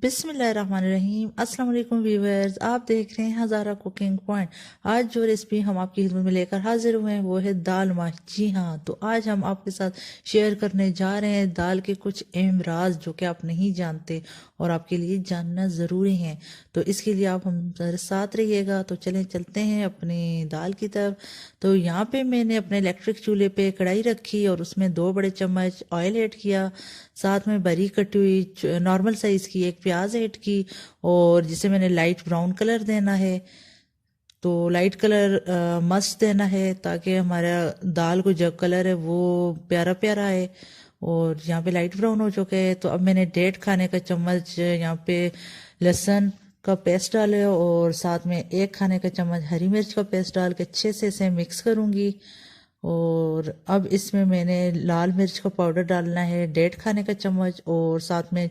बिस्मिल्लाहिर्रहमानिर्रहीम। अस्सलाम वालेकुम व्यूवर्स, आप देख रहे हैं हज़ारा कुकिंग पॉइंट। आज जो रेसिपी हम आपकी खिदमत में लेकर हाजिर हुए हैं वो है दाल माश। जी हाँ, तो आज हम आपके साथ शेयर करने जा रहे हैं दाल के कुछ अहम राज जो कि आप नहीं जानते और आपके लिए जानना ज़रूरी है। तो इसके लिए आप हमारे साथ रहिएगा। तो चलें चलते हैं अपनी दाल की तरफ। तो यहाँ पे मैंने अपने इलेक्ट्रिक चूल्हे पे कढ़ाई रखी और उसमें 2 बड़े चम्मच ऑयल ऐड किया। साथ में बारीक कटी हुई नॉर्मल साइज़ की एक प्याज ऐड की और जिसे मैंने लाइट ब्राउन कलर देना है। तो लाइट कलर मस्त देना है ताकि हमारा दाल को जो कलर है वो प्यारा प्यारा है। और यहाँ पे लाइट ब्राउन हो चुके हैं। तो अब मैंने 1.5 खाने का चम्मच यहाँ पे लहसुन का पेस्ट डाले और साथ में 1 खाने का चम्मच हरी मिर्च का पेस्ट डाल के अच्छे से इसे मिक्स करूँगी। और अब इसमें मैंने लाल मिर्च का पाउडर डालना है 1.5 खाने का चम्मच और साथ में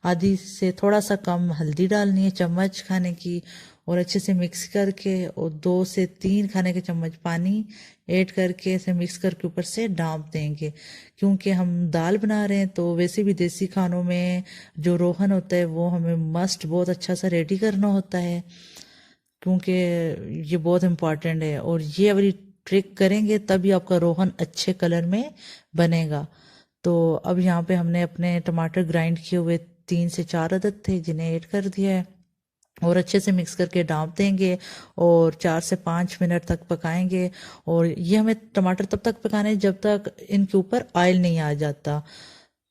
आधी से थोड़ा सा कम हल्दी डालनी है चम्मच खाने की। और अच्छे से मिक्स करके और 2 से 3 खाने के चम्मच पानी ऐड करके इसे मिक्स करके ऊपर से ढाँप देंगे। क्योंकि हम दाल बना रहे हैं तो वैसे भी देसी खानों में जो रोगन होता है वो हमें मस्ट बहुत अच्छा सा रेडी करना होता है, क्योंकि ये बहुत इम्पॉर्टेंट है। और ये वाली ट्रिक करेंगे तभी आपका रोगन अच्छे कलर में बनेगा। तो अब यहाँ पे हमने अपने टमाटर ग्राइंड किए हुए 3 से 4 अदद थे जिन्हें ऐड कर दिया है और अच्छे से मिक्स करके ढाँप देंगे और 4 से 5 मिनट तक पकाएंगे। और ये हमें टमाटर तब तक पकाने हैं जब तक इनके ऊपर ऑयल नहीं आ जाता।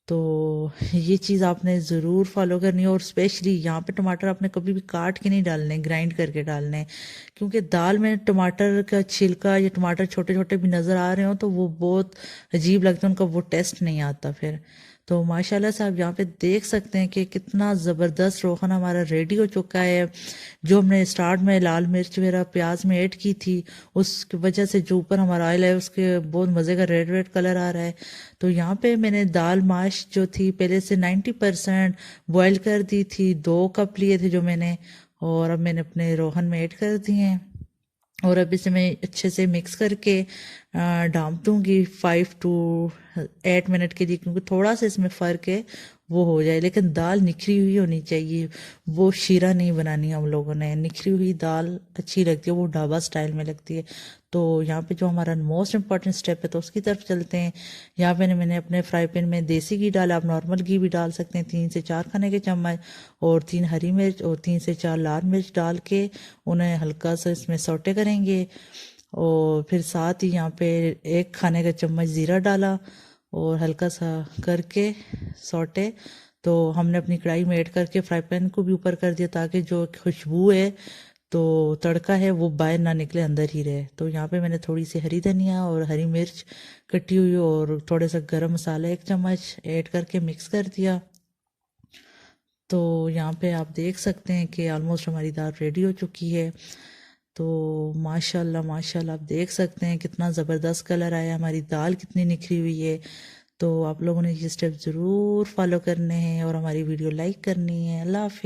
तो ये चीज़ आपने ज़रूर फॉलो करनी है। और स्पेशली यहाँ पे टमाटर आपने कभी भी काट के नहीं डालने, ग्राइंड करके डालने हैं। क्योंकि दाल में टमाटर का छिलका या टमाटर छोटे छोटे भी नज़र आ रहे हो तो वो बहुत अजीब लगता है, उनका वो टेस्ट नहीं आता फिर। तो माशाल्लाह से आप यहाँ पे देख सकते हैं कि कितना ज़बरदस्त रोगन हमारा रेडी हो चुका है। जो हमने स्टार्ट में लाल मिर्च वगैरह प्याज में ऐड की थी उसकी वजह से जो ऊपर हमारा ऑयल है उसके बहुत मज़े का रेड रेड कलर आ रहा है। तो यहाँ पे मैंने दाल माश जो थी पहले से 90% बॉयल कर दी थी। 2 कप लिए थे जो मैंने, और अब मैंने अपने रोगन में ऐड कर दिए हैं। और अब इसे मैं अच्छे से मिक्स करके ढाँप दूंगी 5 to 8 मिनट के लिए, क्योंकि थोड़ा सा इसमें फ़र्क है वो हो जाए। लेकिन दाल निखरी हुई होनी चाहिए, वो शीरा नहीं बनानी हम लोगों ने। निखरी हुई दाल अच्छी लगती है, वो ढाबा स्टाइल में लगती है। तो यहाँ पे जो हमारा मोस्ट इम्पॉर्टेंट स्टेप है तो उसकी तरफ चलते हैं। यहाँ पे मैंने अपने फ्राई पैन में देसी घी डाला, आप नॉर्मल घी भी डाल सकते हैं। 3 से 4 खाने के चम्मच और 3 हरी मिर्च और 3 से 4 लाल मिर्च डाल के उन्हें हल्का सा इसमें सौटे करेंगे। और फिर साथ ही यहाँ पे 1 खाने का चम्मच ज़ीरा डाला और हल्का सा करके सौटे। तो हमने अपनी कढ़ाई में ऐड करके फ्राई पैन को भी ऊपर कर दिया ताकि जो खुशबू है तो तड़का है वो बाहर ना निकले, अंदर ही रहे। तो यहाँ पे मैंने थोड़ी सी हरी धनिया और हरी मिर्च कटी हुई और थोड़े सा गरम मसाला 1 चम्मच ऐड करके मिक्स कर दिया। तो यहाँ पे आप देख सकते हैं कि ऑलमोस्ट हमारी दाल रेडी हो चुकी है। तो माशाल्लाह माशाल्लाह आप देख सकते हैं कितना ज़बरदस्त कलर आया, हमारी दाल कितनी निखरी हुई है। तो आप लोगों ने ये स्टेप ज़रूर फॉलो करने हैं और हमारी वीडियो लाइक करनी है। अल्लाह हाफिज़।